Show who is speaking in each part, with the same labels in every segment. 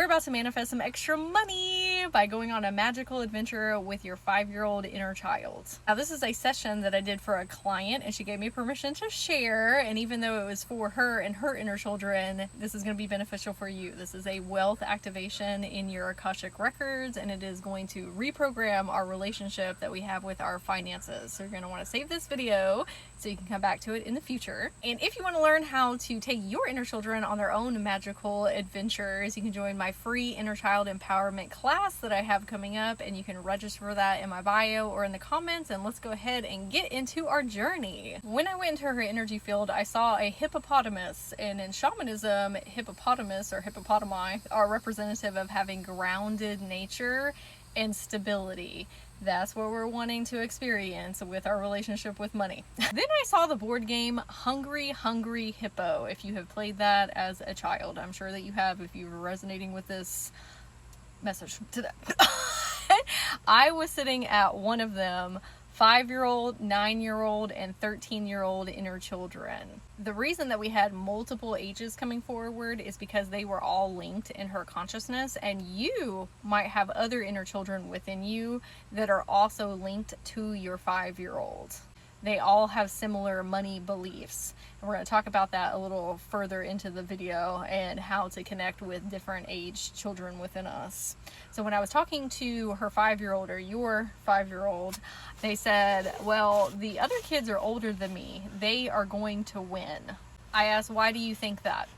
Speaker 1: We're about to manifest some extra money by going on a magical adventure with your 5-year-old inner child. Now, this is a session that I did for a client, and she gave me permission to share. And even though it was for her and her inner children, this is going to be beneficial for you. This is a wealth activation in your Akashic records, and it is going to reprogram our relationship that we have with our finances. So you're going to want to save this video so you can come back to it in the future. And if you want to learn how to take your inner children on their own magical adventures, you can join my free inner child empowerment class that I have coming up, and you can register for that in my bio or in the comments. And let's go ahead and get into our journey. When I went into her energy field, I saw a hippopotamus, and in shamanism, hippopotamus or hippopotami are representative of having grounded nature and stability. That's what we're wanting to experience with our relationship with money. Then I saw the board game Hungry Hungry Hippo. If you have played that as a child, I'm sure that you have if you're resonating with this message today. I was sitting at one of them, 5-year-old, 9-year-old, and 13-year-old inner children. The reason that we had multiple ages coming forward is because they were all linked in her consciousness, and you might have other inner children within you that are also linked to your 5-year-old. They all have similar money beliefs. And we're going to talk about that a little further into the video and how to connect with different age children within us. So when I was talking to her 5-year-old or your 5-year-old, they said, well, the other kids are older than me. They are going to win. I asked, why do you think that?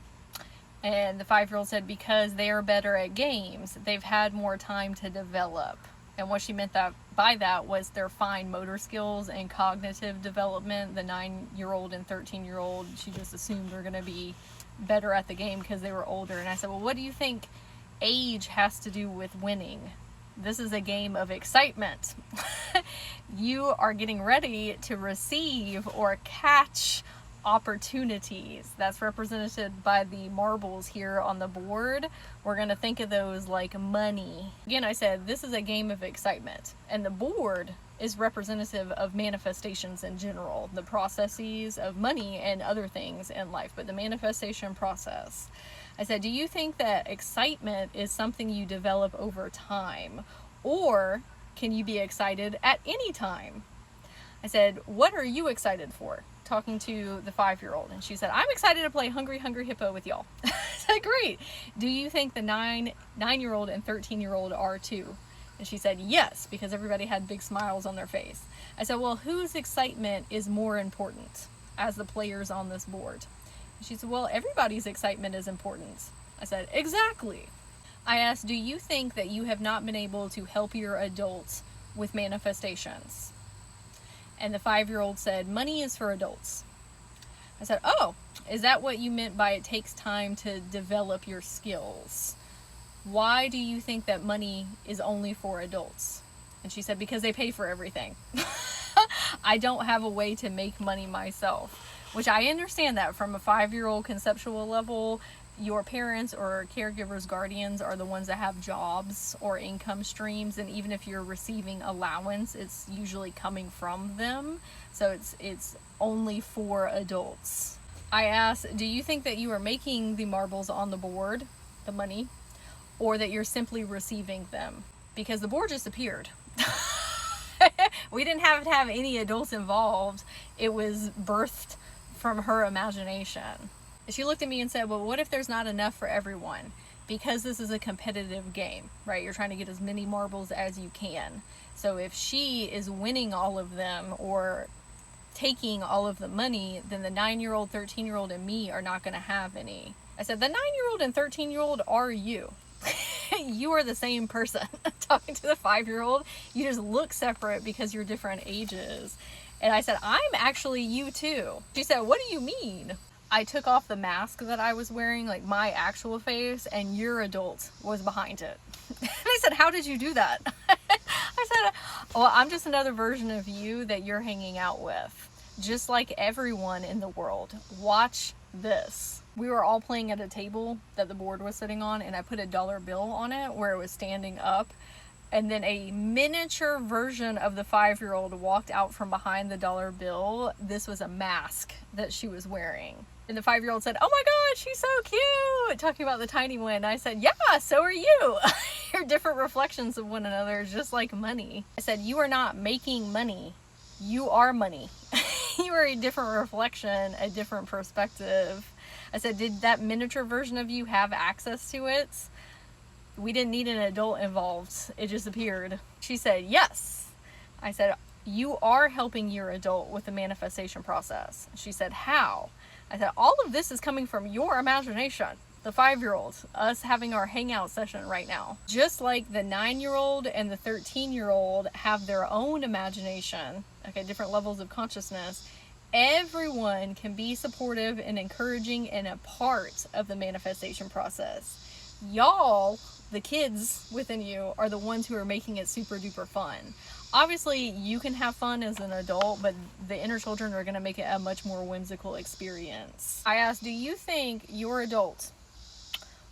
Speaker 1: And the 5-year-old said, because they are better at games. They've had more time to develop. And what she meant by that was their fine motor skills and cognitive development. The 9-year-old and 13-year-old, she just assumed were going to be better at the game because they were older. And I said, well, what do you think age has to do with winning? This is a game of excitement. You are getting ready to receive or catch opportunities. That's represented by the marbles here on the board. We're going to think of those like money. Again, I said this is a game of excitement, and the board is representative of manifestations in general, the processes of money and other things in life, but the manifestation process. I said, do you think that excitement is something you develop over time, or can you be excited at any time? I said, what are you excited for? Talking to the 5-year-old, and she said, I'm excited to play Hungry Hungry Hippo with y'all. I said, great. Do you think the 9-year-old and 13-year-old are too? And she said, yes, because everybody had big smiles on their face. I said, well, whose excitement is more important as the players on this board? And she said, well, everybody's excitement is important. I said, exactly. I asked, do you think that you have not been able to help your adults with manifestations? And the 5-year-old said, money is for adults. I said, oh, is that what you meant by it takes time to develop your skills? Why do you think that money is only for adults? And she said, because they pay for everything. I don't have a way to make money myself, which I understand that from a 5-year-old conceptual level. Your parents or caregivers, guardians are the ones that have jobs or income streams, and even if you're receiving allowance, it's usually coming from them. So it's only for adults. I asked, do you think that you are making the marbles on the board, the money, or that you're simply receiving them? Because the board just appeared. We didn't have to have any adults involved. It was birthed from her imagination. She looked at me and said, well, what if there's not enough for everyone? Because this is a competitive game, right? You're trying to get as many marbles as you can. So if she is winning all of them or taking all of the money, then the 9-year-old, 13-year-old, and me are not going to have any. I said, the 9-year-old and 13-year-old are you. You are the same person. Talking to the 5-year-old, you just look separate because you're different ages. And I said, I'm actually you too. She said, what do you mean? I took off the mask that I was wearing, like my actual face, and your adult was behind it. And I said, how did you do that? I said, well, I'm just another version of you that you're hanging out with. Just like everyone in the world. Watch this. We were all playing at a table that the board was sitting on, and I put a dollar bill on it where it was standing up. And then a miniature version of the 5-year-old walked out from behind the dollar bill. This was a mask that she was wearing. And the 5-year-old said, oh my God, she's so cute. Talking about the tiny one. I said, yeah, so are you. You're different reflections of one another, just like money. I said, you are not making money. You are money. You are a different reflection, a different perspective. I said, did that miniature version of you have access to it? We didn't need an adult involved. It just appeared. She said, yes. I said, you are helping your adult with the manifestation process. She said, how? I said, all of this is coming from your imagination. The 5-year-old, us having our hangout session right now. Just like the 9-year-old and the 13-year-old have their own imagination, okay, different levels of consciousness, everyone can be supportive and encouraging and a part of the manifestation process. Y'all, the kids within you, are the ones who are making it super duper fun. Obviously, you can have fun as an adult, but the inner children are going to make it a much more whimsical experience. I asked, do you think your adult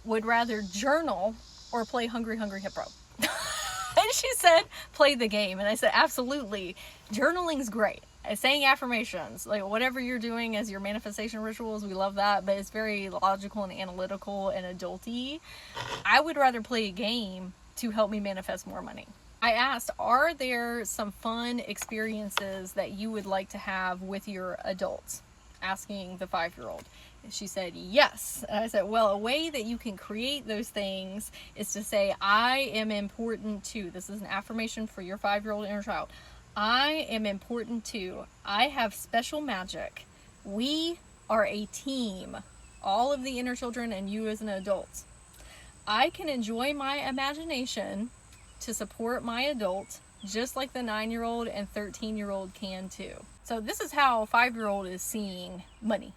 Speaker 1: would rather journal or play Hungry Hungry Hippo? And she said, play the game. And I said, absolutely. Journaling's great. Saying affirmations, like whatever you're doing as your manifestation rituals, we love that, but it's very logical and analytical and adulty. I would rather play a game to help me manifest more money. I asked, are there some fun experiences that you would like to have with your adults? Asking the 5-year-old. She said, yes. And I said, well, a way that you can create those things is to say, I am important too. This is an affirmation for your 5-year-old inner child. I am important too. I have special magic. We are a team. All of the inner children and you as an adult. I can enjoy my imagination to support my adult, just like the 9-year-old and 13-year-old can too. So this is how a 5-year-old is seeing money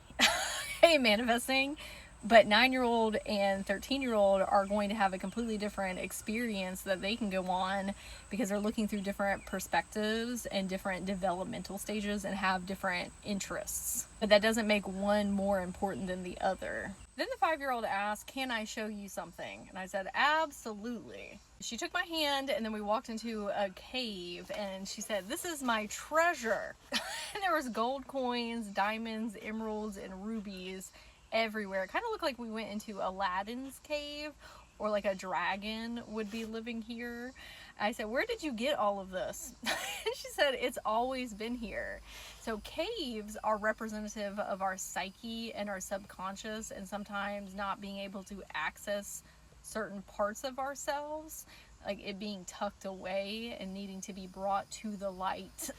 Speaker 1: manifesting, but 9-year-old and 13-year-old are going to have a completely different experience that they can go on because they're looking through different perspectives and different developmental stages and have different interests. But that doesn't make one more important than the other. Then the 5-year-old asked, can I show you something? And I said, absolutely. She took my hand and then we walked into a cave and she said, this is my treasure. And there was gold coins, diamonds, emeralds, and rubies everywhere. It kind of looked like we went into Aladdin's cave or like a dragon would be living here. I said, where did you get all of this? She said, it's always been here. So caves are representative of our psyche and our subconscious and sometimes not being able to access certain parts of ourselves, like it being tucked away and needing to be brought to the light.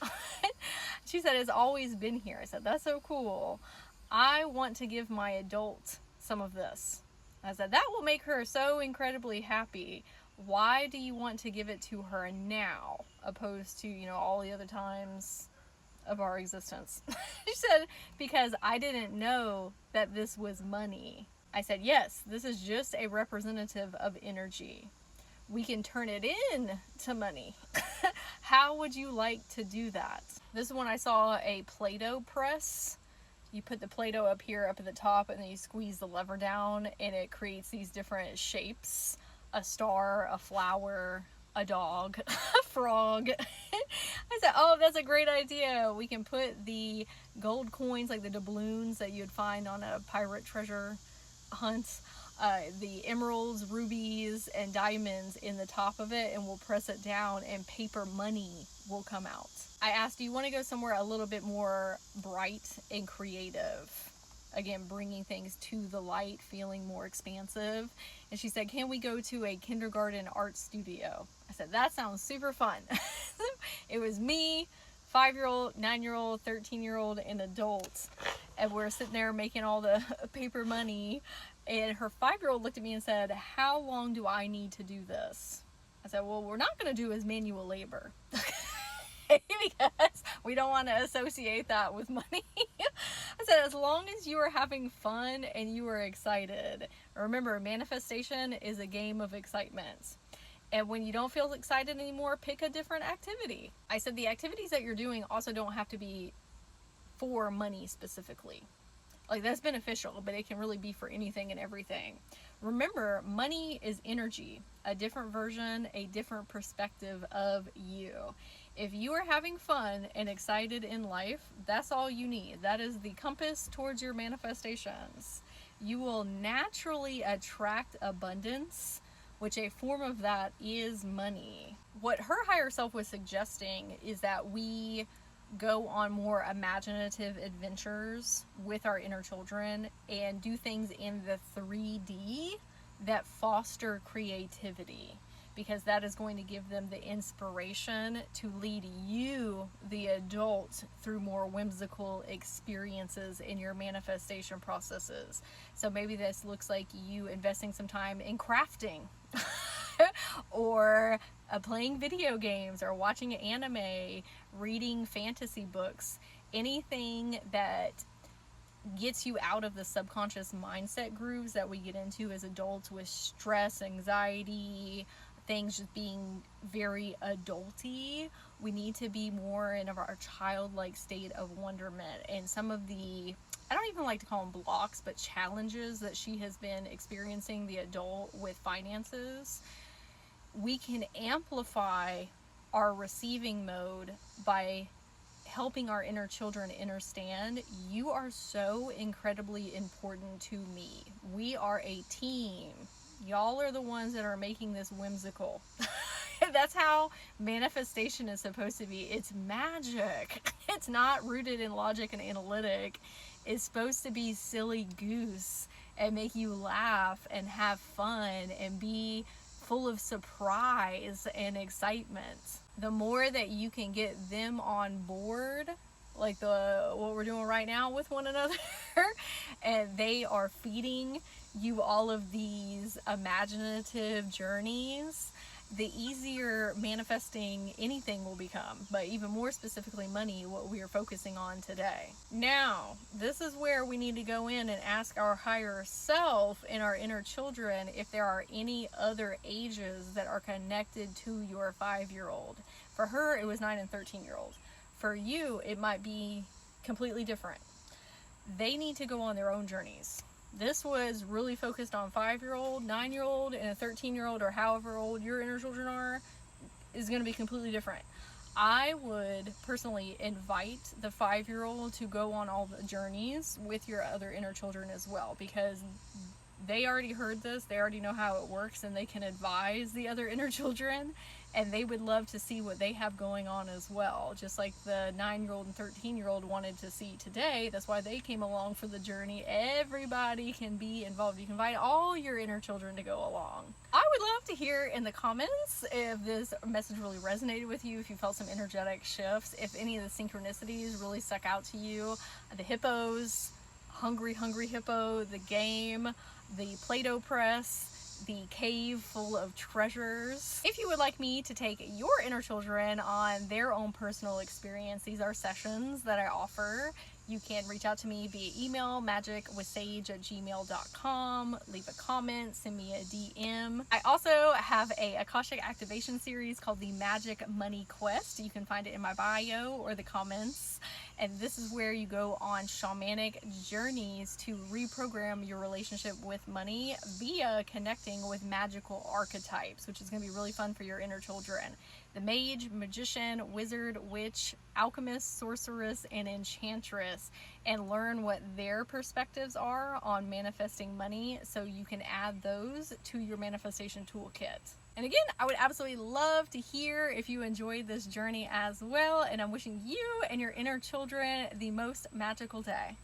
Speaker 1: She said, it's always been here. I said, that's so cool. I want to give my adult some of this. I said, that will make her so incredibly happy. Why do you want to give it to her now, opposed to, all the other times of our existence? She said, because I didn't know that this was money. I said, yes, this is just a representative of energy. We can turn it in to money. How would you like to do that? This is when I saw a Play-Doh press. You put the Play-Doh up here, up at the top, and then you squeeze the lever down, and it creates these different shapes. A star, a flower, a dog, a frog. I said, oh, that's a great idea. We can put the gold coins, like the doubloons that you'd find on a pirate treasure hunt, the emeralds, rubies, and diamonds in the top of it, and we'll press it down and paper money will come out. I asked, do you want to go somewhere a little bit more bright and creative? Again, bringing things to the light, feeling more expansive. And she said, can we go to a kindergarten art studio? I said, that sounds super fun. It was me, 5-year-old, 9-year-old, 13-year-old, and adults. And we're sitting there making all the paper money. And her 5-year-old looked at me and said, how long do I need to do this? I said, well, we're not going to do as manual labor. Because we don't want to associate that with money. I said, as long as you are having fun and you are excited. Remember, manifestation is a game of excitement. And when you don't feel excited anymore, pick a different activity. I said, the activities that you're doing also don't have to be for money specifically. Like, that's beneficial, but it can really be for anything and everything. Remember, money is energy, a different version, a different perspective of you. If you are having fun and excited in life, that's all you need. That is the compass towards your manifestations. You will naturally attract abundance, which a form of that is money. What her higher self was suggesting is that we go on more imaginative adventures with our inner children and do things in the 3D that foster creativity, because that is going to give them the inspiration to lead you, the adult, through more whimsical experiences in your manifestation processes. So maybe this looks like you investing some time in crafting or playing video games or watching anime, reading fantasy books, anything that gets you out of the subconscious mindset grooves that we get into as adults with stress, anxiety, things just being very adulty. We need to be more in our childlike state of wonderment. And some of the, I don't even like to call them blocks, but challenges that she has been experiencing, the adult, with finances, we can amplify our receiving mode by helping our inner children understand, you are so incredibly important to me. We are a team. Y'all are the ones that are making this whimsical. That's how manifestation is supposed to be. It's magic. It's not rooted in logic and analytic. It's supposed to be silly goose and make you laugh and have fun and be full of surprise and excitement. The more that you can get them on board, like what we're doing right now with one another, and they are feeding you all of these imaginative journeys, the easier manifesting anything will become, but even more specifically money, what we are focusing on today. Now, this is where we need to go in and ask our higher self and our inner children if there are any other ages that are connected to your 5-year-old. For her, it was 9 and 13-year-old. For you, it might be completely different. They need to go on their own journeys. This was really focused on 5-year-old, 9-year-old, and a 13-year-old, or however old your inner children are, is going to be completely different. I would personally invite the 5-year-old to go on all the journeys with your other inner children as well, because they already heard this, they already know how it works, and they can advise the other inner children, and they would love to see what they have going on as well. Just like the 9-year-old and 13-year-old wanted to see today, that's why they came along for the journey. Everybody can be involved. You can invite all your inner children to go along. I would love to hear in the comments if this message really resonated with you, if you felt some energetic shifts, if any of the synchronicities really stuck out to you. The hippos, Hungry Hippo, the game, the Play-Doh press, the cave full of treasures. If you would like me to take your inner children on their own personal experience, these are sessions that I offer. You can reach out to me via email, magicwithsage@gmail.com, leave a comment, send me a DM. I also have a Akashic activation series called the Magic Money Quest. You can find it in my bio or the comments. And this is where you go on shamanic journeys to reprogram your relationship with money via connecting with magical archetypes, which is going to be really fun for your inner children. The mage, magician, wizard, witch, alchemist, sorceress, and enchantress, and learn what their perspectives are on manifesting money so you can add those to your manifestation toolkit. And again, I would absolutely love to hear if you enjoyed this journey as well, and I'm wishing you and your inner children the most magical day.